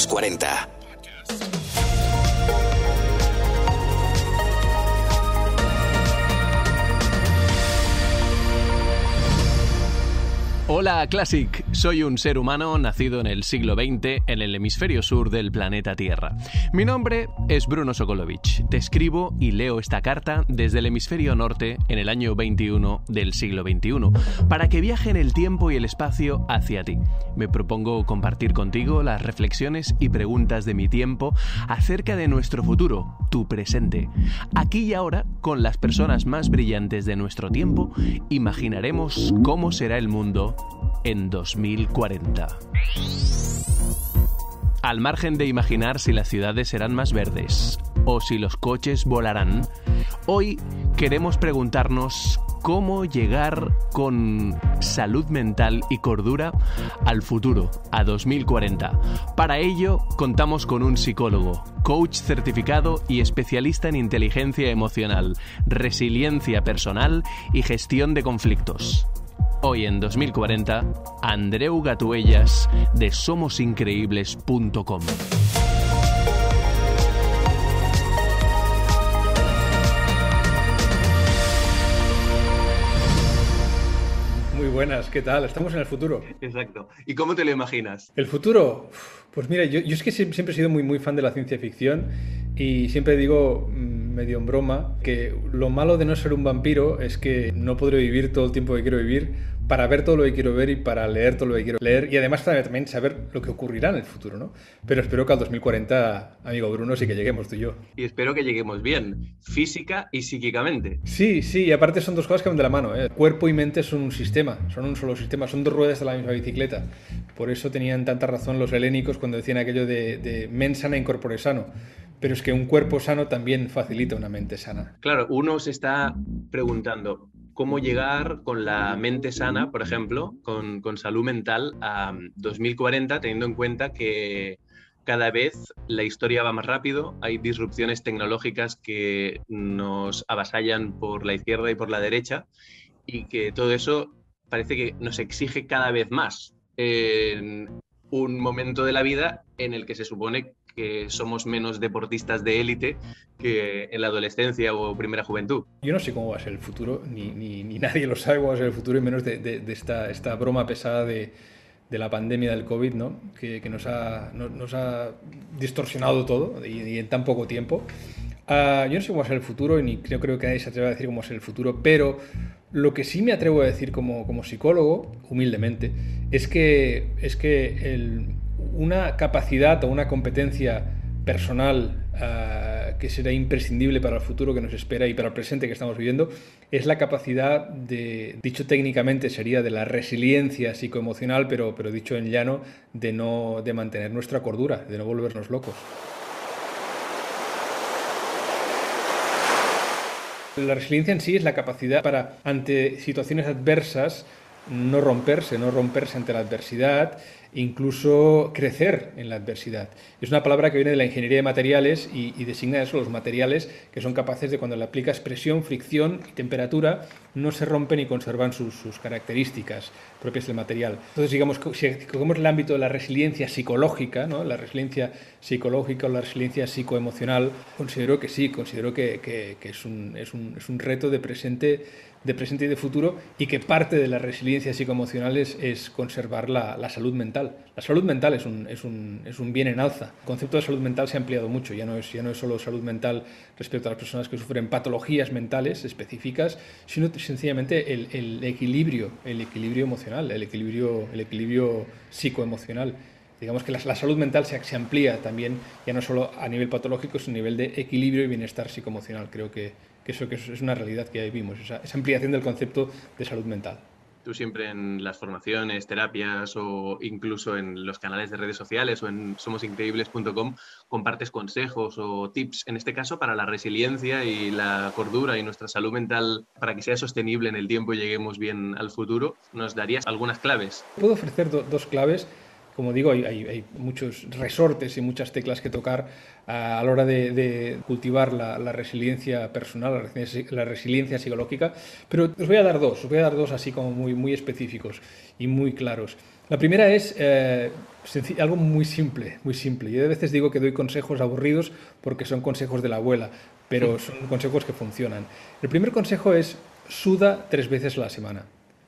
los 40. Hola Classic, soy un ser humano nacido en el siglo XX en el hemisferio sur del planeta Tierra. Mi nombre es Bruno Sokolovic, te escribo y leo esta carta desde el hemisferio norte en el año 21 del siglo XXI, para que viaje en el tiempo y el espacio hacia ti. Me propongo compartir contigo las reflexiones y preguntas de mi tiempo acerca de nuestro futuro, tu presente. Aquí y ahora, con las personas más brillantes de nuestro tiempo, imaginaremos cómo será el mundo en 2040. Al margen de imaginar si las ciudades serán más verdes o si los coches volarán, hoy queremos preguntarnos cómo llegar con salud mental y cordura al futuro, a 2040. Para ello, contamos con un psicólogo, coach certificado y especialista en inteligencia emocional, resiliencia personal y gestión de conflictos. Hoy en 2040, Andreu Gatuellas de somosincreíbles.com. Muy buenas, ¿qué tal? Estamos en el futuro. Exacto. ¿Y cómo te lo imaginas? El futuro, pues mira, yo es que siempre he sido muy fan de la ciencia ficción y siempre digo, medio en broma, que lo malo de no ser un vampiro es que no podré vivir todo el tiempo que quiero vivir para ver todo lo que quiero ver y para leer todo lo que quiero leer y además también saber lo que ocurrirá en el futuro, ¿no? Pero espero que al 2040, amigo Bruno, sí que lleguemos tú y yo. Y espero que lleguemos bien, física y psíquicamente. Sí, y aparte son dos cosas que van de la mano, ¿eh? Cuerpo y mente son un sistema, son un solo sistema, son dos ruedas de la misma bicicleta. Por eso tenían tanta razón los helénicos cuando decían aquello de mens sana in corpore sano. Pero es que un cuerpo sano también facilita una mente sana. Claro, uno se está preguntando cómo llegar con la mente sana, por ejemplo, con salud mental a 2040, teniendo en cuenta que cada vez la historia va más rápido, hay disrupciones tecnológicas que nos avasallan por la izquierda y por la derecha y que todo eso parece que nos exige cada vez más en un momento de la vida en el que se supone que somos menos deportistas de élite que en la adolescencia o primera juventud. Yo no sé cómo va a ser el futuro, ni nadie lo sabe cómo va a ser el futuro, y menos de esta broma pesada de la pandemia del COVID, ¿no? que nos ha distorsionado todo y en tan poco tiempo. Yo no sé cómo va a ser el futuro y ni creo que nadie se atreva a decir cómo va a ser el futuro, pero lo que sí me atrevo a decir como psicólogo, humildemente, es que una capacidad o una competencia personal que será imprescindible para el futuro que nos espera y para el presente que estamos viviendo, es la capacidad dicho técnicamente sería de la resiliencia psicoemocional, pero dicho en llano, de mantener nuestra cordura, de no volvernos locos. La resiliencia en sí es la capacidad para, ante situaciones adversas, no romperse ante la adversidad, incluso crecer en la adversidad. Es una palabra que viene de la ingeniería de materiales y designa eso, los materiales que son capaces de, cuando le aplicas presión, fricción y temperatura, no se rompen y conservan sus características propias del material. Entonces, digamos, si cogemos el ámbito de la resiliencia psicológica, ¿no? La resiliencia psicológica o la resiliencia psicoemocional, considero que es un reto de presente y de futuro, y que parte de la resiliencia psicoemocional es conservar la salud mental. La salud mental es un bien en alza. El concepto de salud mental se ha ampliado mucho, ya no es solo salud mental respecto a las personas que sufren patologías mentales específicas, sino sencillamente el equilibrio emocional, el equilibrio psicoemocional. Digamos que la salud mental se amplía también, ya no solo a nivel patológico, sino a nivel de equilibrio y bienestar psicoemocional. Creo que eso es una realidad que ya vivimos, esa ampliación del concepto de salud mental. Tú siempre en las formaciones, terapias o incluso en los canales de redes sociales o en somosincreíbles.com compartes consejos o tips, en este caso para la resiliencia y la cordura y nuestra salud mental para que sea sostenible en el tiempo y lleguemos bien al futuro. ¿Nos darías algunas claves? Puedo ofrecer dos claves como digo, hay muchos resortes y muchas teclas que tocar a la hora de cultivar la resiliencia personal, la resiliencia psicológica, pero os voy a dar dos así como muy específicos y muy claros. La primera es algo muy simple, muy simple. Yo a veces digo que doy consejos aburridos porque son consejos de la abuela, pero son consejos que funcionan. El primer consejo es: suda 3 veces a la semana.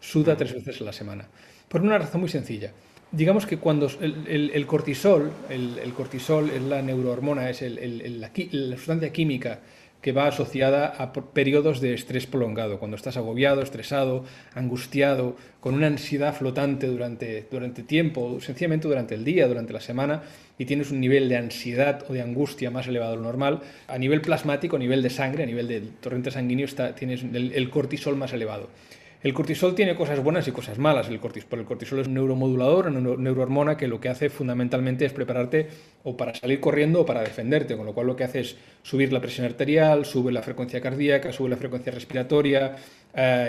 Suda 3 veces a la semana. Por una razón muy sencilla. Digamos que cuando el cortisol es la neurohormona, es la sustancia química que va asociada a periodos de estrés prolongado, cuando estás agobiado, estresado, angustiado, con una ansiedad flotante durante tiempo, sencillamente durante el día, durante la semana, y tienes un nivel de ansiedad o de angustia más elevado de lo normal, a nivel plasmático, a nivel de sangre, a nivel del torrente sanguíneo, tienes el cortisol más elevado. El cortisol tiene cosas buenas y cosas malas. El cortisol es un neuromodulador, una neurohormona que lo que hace fundamentalmente es prepararte o para salir corriendo o para defenderte, con lo cual lo que hace es subir la presión arterial, sube la frecuencia cardíaca, sube la frecuencia respiratoria,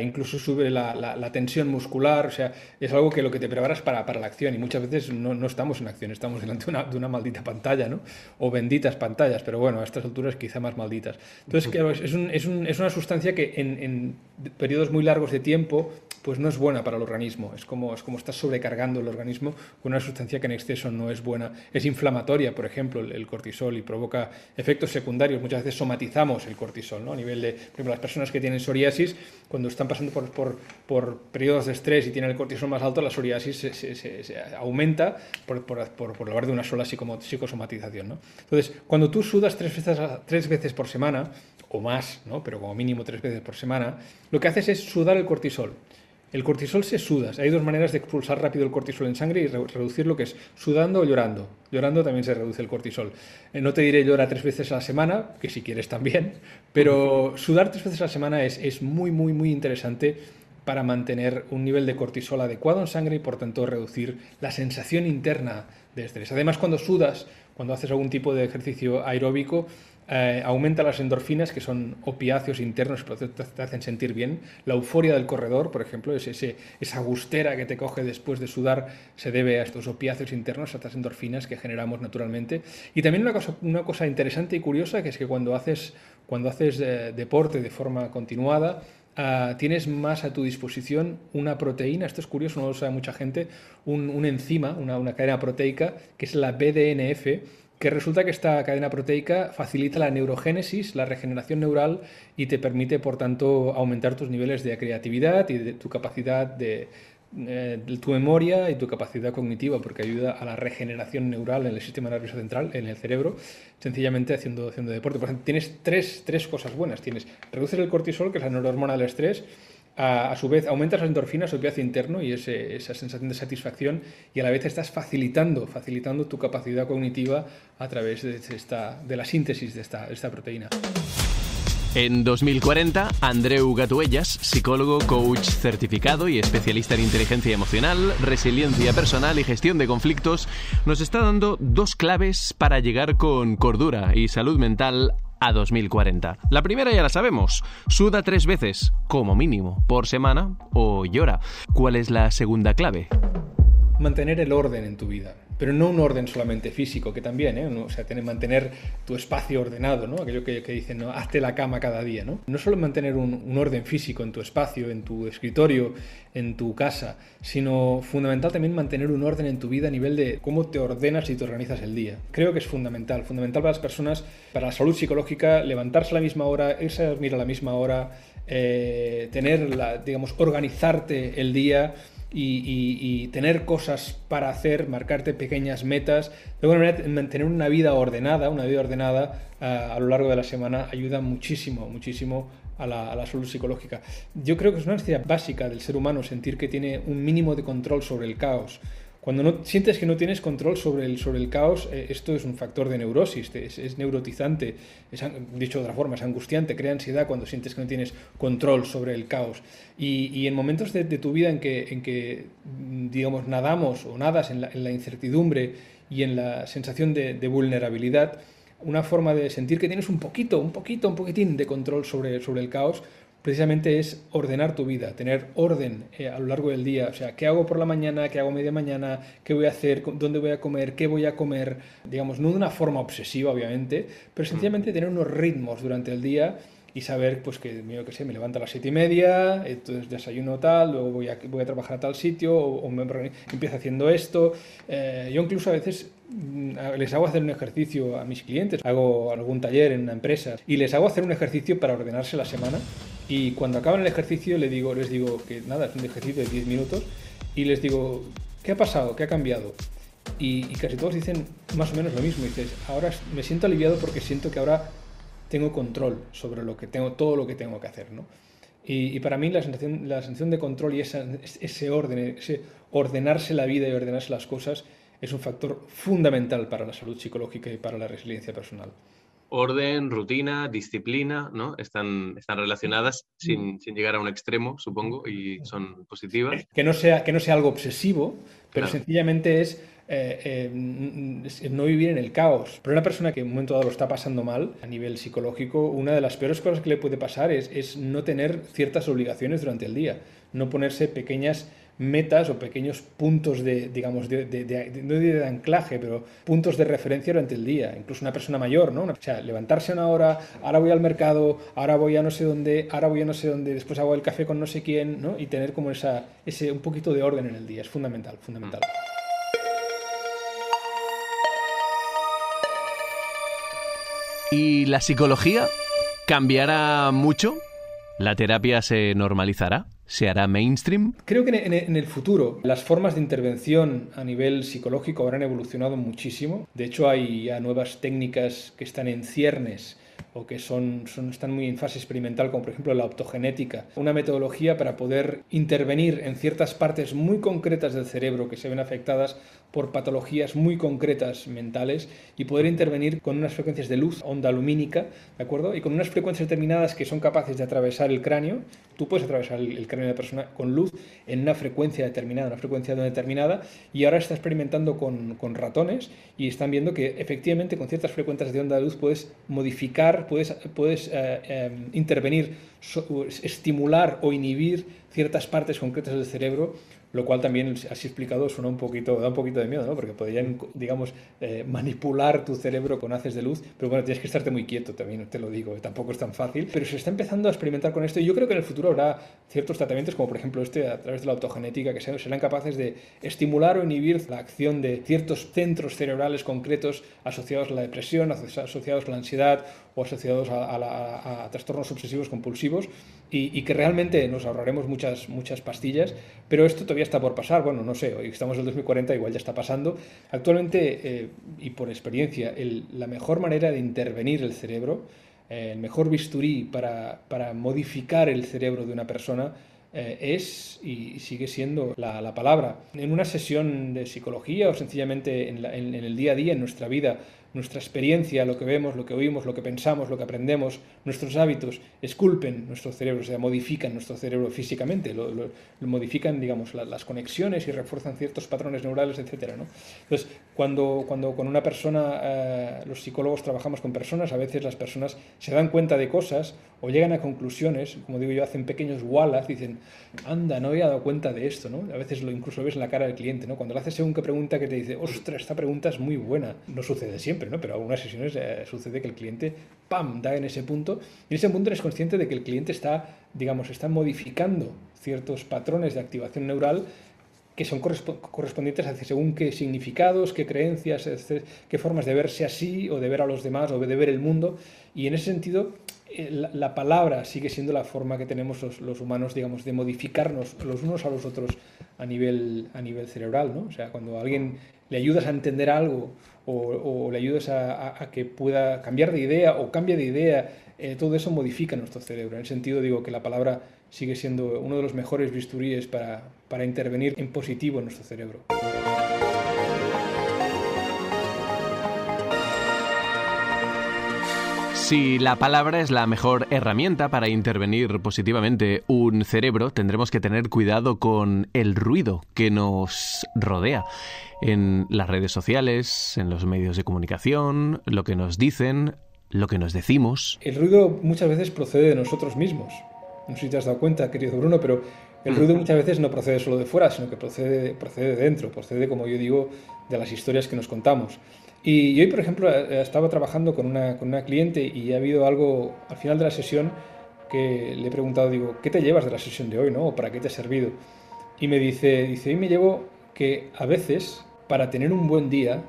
incluso sube la tensión muscular. O sea, es algo que lo que te preparas para la acción, y muchas veces no estamos en acción, estamos delante de una maldita pantalla, ¿no? O benditas pantallas, pero bueno, a estas alturas quizá más malditas. Entonces, claro, es una sustancia que en periodos muy largos de tiempo pues no es buena para el organismo. Es como estás sobrecargando el organismo con una sustancia que en exceso no es buena. Es inflamatoria, por ejemplo, el cortisol, y provoca efectos secundarios. Muchas veces somatizamos el cortisol, ¿no? A nivel de, por ejemplo, las personas que tienen psoriasis, cuando están pasando por periodos de estrés y tienen el cortisol más alto, la psoriasis se aumenta por hablar de una sola psicosomatización, ¿no? Entonces, cuando tú sudas 3 veces por semana, o más, ¿no? Pero como mínimo 3 veces por semana, lo que haces es sudar el cortisol. El cortisol se suda. Hay dos maneras de expulsar rápido el cortisol en sangre y reducirlo, que es sudando o llorando. Llorando también se reduce el cortisol. No te diré llora 3 veces a la semana, que si quieres también, pero sudar 3 veces a la semana es muy interesante para mantener un nivel de cortisol adecuado en sangre y por tanto reducir la sensación interna de estrés. Además, cuando sudas, cuando haces algún tipo de ejercicio aeróbico, aumenta las endorfinas, que son opiáceos internos que te hacen sentir bien. La euforia del corredor, por ejemplo, esa gustera que te coge después de sudar, se debe a estos opiáceos internos, a estas endorfinas que generamos naturalmente. Y también una cosa interesante y curiosa, que es que cuando haces deporte de forma continuada, tienes más a tu disposición una proteína. Esto es curioso, no lo sabe mucha gente, un enzima, una cadena proteica, que es la BDNF, que resulta que esta cadena proteica facilita la neurogénesis, la regeneración neural, y te permite, por tanto, aumentar tus niveles de creatividad y de tu capacidad de tu memoria y tu capacidad cognitiva, porque ayuda a la regeneración neural en el sistema nervioso central, en el cerebro, sencillamente haciendo deporte. Por ejemplo, tienes tres cosas buenas. Reduces el cortisol, que es la neurohormona del estrés. A su vez aumentas las endorfinas, el opiáceo interno, y esa sensación de satisfacción, y a la vez estás facilitando tu capacidad cognitiva a través de la síntesis de esta proteína. En 2040, Andreu Gatuellas, psicólogo, coach certificado y especialista en inteligencia emocional, resiliencia personal y gestión de conflictos, nos está dando 2 claves para llegar con cordura y salud mental a 2040. La primera ya la sabemos: suda 3 veces, como mínimo, por semana, o llora. ¿Cuál es la segunda clave? Mantener el orden en tu vida, pero no un orden solamente físico, que también, o sea, mantener tu espacio ordenado, ¿no? Aquello que dicen, ¿no? Hazte la cama cada día, ¿no? No solo mantener un orden físico en tu espacio, en tu escritorio, en tu casa, sino fundamental también mantener un orden en tu vida a nivel de cómo te ordenas y te organizas el día. Creo que es fundamental para las personas, para la salud psicológica, levantarse a la misma hora, irse a dormir a la misma hora, organizarte el día, y tener cosas para hacer, marcarte pequeñas metas. De alguna manera, mantener una vida ordenada a lo largo de la semana ayuda muchísimo a la salud psicológica. Yo creo que es una necesidad básica del ser humano sentir que tiene un mínimo de control sobre el caos. Cuando sientes que no tienes control sobre el caos, esto es un factor de neurosis, es neurotizante, dicho de otra forma, es angustiante, crea ansiedad cuando sientes que no tienes control sobre el caos. Y en momentos de tu vida en que digamos, nadamos o nadas en la incertidumbre y en la sensación de vulnerabilidad, una forma de sentir que tienes un poquitín de control sobre el caos precisamente es ordenar tu vida, tener orden a lo largo del día. O sea, ¿qué hago por la mañana? ¿Qué hago a media mañana? ¿Qué voy a hacer? ¿Dónde voy a comer? ¿Qué voy a comer? Digamos, no de una forma obsesiva, obviamente, pero sencillamente tener unos ritmos durante el día y saber, pues, que, yo qué sé, me levanto a las 7:30, entonces desayuno tal, luego voy a trabajar a tal sitio, o empiezo haciendo esto. Yo incluso a veces les hago hacer un ejercicio a mis clientes, hago algún taller en una empresa y les hago hacer un ejercicio para ordenarse la semana, y cuando acaban el ejercicio les digo que nada, es un ejercicio de 10 minutos, y les digo, ¿qué ha pasado? ¿Qué ha cambiado? Y casi todos dicen más o menos lo mismo. Dices, ahora me siento aliviado porque siento que ahora tengo control sobre todo lo que tengo que hacer, ¿no? Y para mí la sensación de control y ese orden, ese ordenarse la vida y ordenarse las cosas es un factor fundamental para la salud psicológica y para la resiliencia personal. Orden, rutina, disciplina, ¿no? Están relacionadas sin llegar a un extremo, supongo, y son positivas. Que no sea algo obsesivo, pero Claro. sencillamente es no vivir en el caos. Pero una persona que en un momento dado lo está pasando mal a nivel psicológico, una de las peores cosas que le puede pasar es no tener ciertas obligaciones durante el día, no ponerse pequeñas metas o pequeños puntos digamos, no de anclaje, pero puntos de referencia durante el día. Incluso una persona mayor, ¿no? O sea, levantarse a una hora, ahora voy al mercado, ahora voy a no sé dónde, ahora voy a no sé dónde, después hago el café con no sé quién, ¿no? Y tener como ese un poquito de orden en el día es fundamental, fundamental. ¿Y la psicología cambiará mucho? ¿La terapia se normalizará? ¿Se hará mainstream? Creo que en el futuro las formas de intervención a nivel psicológico habrán evolucionado muchísimo. De hecho, hay ya nuevas técnicas que están en ciernes o que están muy en fase experimental, como por ejemplo la optogenética, una metodología para poder intervenir en ciertas partes muy concretas del cerebro que se ven afectadas por patologías muy concretas mentales, y poder intervenir con unas frecuencias de luz, onda lumínica, ¿de acuerdo? Y con unas frecuencias determinadas que son capaces de atravesar el cráneo. Tú puedes atravesar el cráneo de la persona con luz en una frecuencia determinada, y ahora está experimentando con ratones y están viendo que efectivamente con ciertas frecuencias de onda de luz puedes modificar, puedes intervenir, estimular o inhibir ciertas partes concretas del cerebro, lo cual también, así explicado, da un poquito de miedo, ¿no? Porque podrían, digamos, manipular tu cerebro con haces de luz, pero bueno, tienes que estarte muy quieto, también te lo digo, tampoco es tan fácil, pero se está empezando a experimentar con esto, y yo creo que en el futuro habrá ciertos tratamientos, como por ejemplo a través de la optogenética, que serán capaces de estimular o inhibir la acción de ciertos centros cerebrales concretos asociados a la depresión, asociados a la ansiedad o asociados a trastornos obsesivos compulsivos, y que realmente nos ahorraremos muchas pastillas, pero esto todavía está por pasar. Bueno, no sé, hoy estamos en el 2040, igual ya está pasando. Actualmente, y por experiencia, la mejor manera de intervenir el cerebro, el mejor bisturí para modificar el cerebro de una persona, es y sigue siendo la palabra. En una sesión de psicología o sencillamente en el día a día, en nuestra vida, nuestra experiencia, lo que vemos, lo que oímos, lo que pensamos, lo que aprendemos, nuestros hábitos, esculpen nuestro cerebro, o sea, modifican nuestro cerebro físicamente, lo modifican, digamos, las conexiones y refuerzan ciertos patrones neurales, etcétera, ¿no? Entonces, cuando con una persona, los psicólogos trabajamos con personas, a veces las personas se dan cuenta de cosas o llegan a conclusiones, como digo yo, hacen pequeños walas, dicen, anda, no había dado cuenta de esto, ¿no? A veces incluso lo ves en la cara del cliente, ¿no? Cuando le haces según qué pregunta, que te dice, ostras, esta pregunta es muy buena. No sucede siempre, ¿no? Pero en algunas sesiones sucede que el cliente, ¡pam!, da en ese punto, y en ese punto eres consciente de que el cliente está modificando ciertos patrones de activación neural que son correspondientes a según qué significados, qué creencias, qué formas de verse así, o de ver a los demás, o de ver el mundo. Y en ese sentido, la palabra sigue siendo la forma que tenemos los humanos, digamos, de modificarnos los unos a los otros a nivel cerebral, ¿no? O sea, cuando a alguien le ayudas a entender algo, o le ayudas a que pueda cambiar de idea o cambie de idea, todo eso modifica nuestro cerebro. En ese sentido, digo que la palabra sigue siendo uno de los mejores bisturíes para intervenir en positivo en nuestro cerebro. Si la palabra es la mejor herramienta para intervenir positivamente un cerebro, tendremos que tener cuidado con el ruido que nos rodea en las redes sociales, en los medios de comunicación, lo que nos dicen, lo que nos decimos. El ruido muchas veces procede de nosotros mismos. No sé si te has dado cuenta, querido Bruno, pero el ruido muchas veces no procede solo de fuera, sino que procede de dentro, procede, como yo digo, de las historias que nos contamos. Y hoy, por ejemplo, estaba trabajando con una cliente y ha habido algo al final de la sesión que le he preguntado, digo, ¿qué te llevas de la sesión de hoy, no? ¿O para qué te ha servido? Y me dice, hoy me llevo que a veces, para tener un buen día,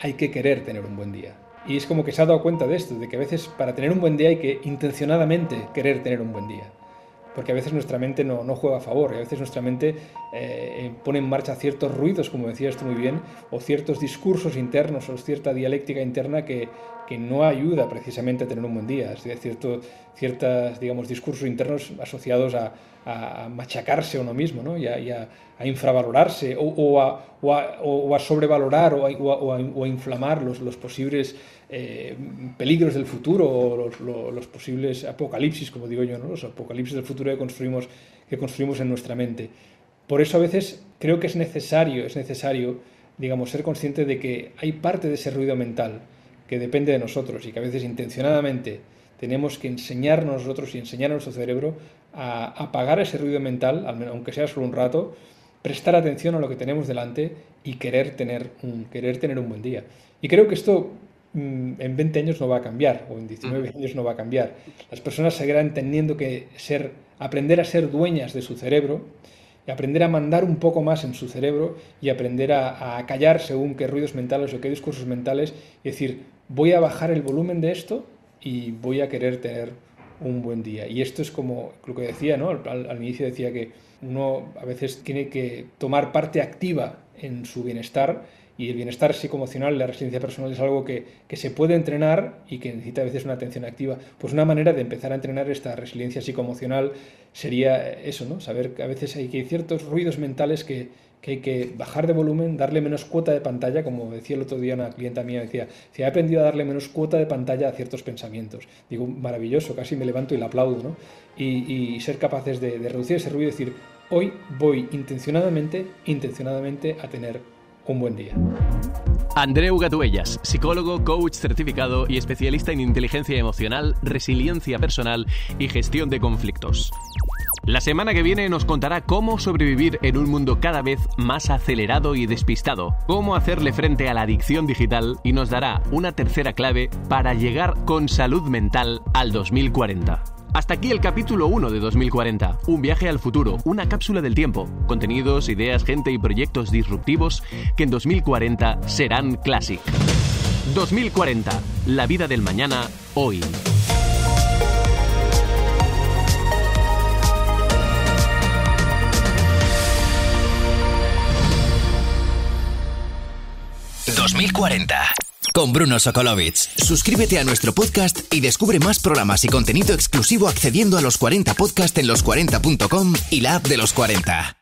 hay que querer tener un buen día. Y es como que se ha dado cuenta de esto, de que a veces para tener un buen día hay que intencionadamente querer tener un buen día. Porque a veces nuestra mente no juega a favor, y a veces nuestra mente pone en marcha ciertos ruidos, como decías tú muy bien, o ciertos discursos internos, o cierta dialéctica interna que no ayuda precisamente a tener un buen día. Es decir, ciertos, digamos, discursos internos asociados a machacarse a uno mismo, ¿no? y a infravalorarse, o a sobrevalorar, o a inflamar los posibles peligros del futuro, o los posibles apocalipsis, como digo yo, ¿no? Los apocalipsis del futuro que construimos en nuestra mente. Por eso a veces creo que es necesario, digamos, ser consciente de que hay parte de ese ruido mental que depende de nosotros y que a veces intencionadamente tenemos que enseñarnos nosotros y enseñar a nuestro cerebro a apagar ese ruido mental, aunque sea solo un rato, prestar atención a lo que tenemos delante y querer tener un buen día. Y creo que esto en 20 años no va a cambiar, o en 19 años no va a cambiar. Las personas seguirán teniendo que aprender a ser dueñas de su cerebro, y aprender a mandar un poco más en su cerebro, y aprender a callar según qué ruidos mentales o qué discursos mentales, y decir, voy a bajar el volumen de esto y voy a querer tener un buen día. Y esto es como lo que decía, ¿no? Al inicio decía que uno a veces tiene que tomar parte activa en su bienestar, y el bienestar psicoemocional, la resiliencia personal, es algo que se puede entrenar y que necesita a veces una atención activa. Pues una manera de empezar a entrenar esta resiliencia psicoemocional sería eso, ¿no? Saber que a veces hay ciertos ruidos mentales que hay que bajar de volumen, darle menos cuota de pantalla, como decía el otro día una clienta mía, decía, he aprendido a darle menos cuota de pantalla a ciertos pensamientos. Digo, maravilloso, casi me levanto y le aplaudo, ¿no? Y ser capaces de reducir ese ruido y decir, hoy voy intencionadamente a tener un buen día. Andreu Gatuellas, psicólogo, coach certificado y especialista en inteligencia emocional, resiliencia personal y gestión de conflictos. La semana que viene nos contará cómo sobrevivir en un mundo cada vez más acelerado y despistado, cómo hacerle frente a la adicción digital, y nos dará una tercera clave para llegar con salud mental al 2040. Hasta aquí el capítulo 1 de 2040, un viaje al futuro, una cápsula del tiempo, contenidos, ideas, gente y proyectos disruptivos que en 2040 serán classic. 2040, la vida del mañana, hoy. ...2040... con Bruno Sokolovic. Suscríbete a nuestro podcast y descubre más programas y contenido exclusivo accediendo a los 40 Podcast en los40.com y la app de los 40.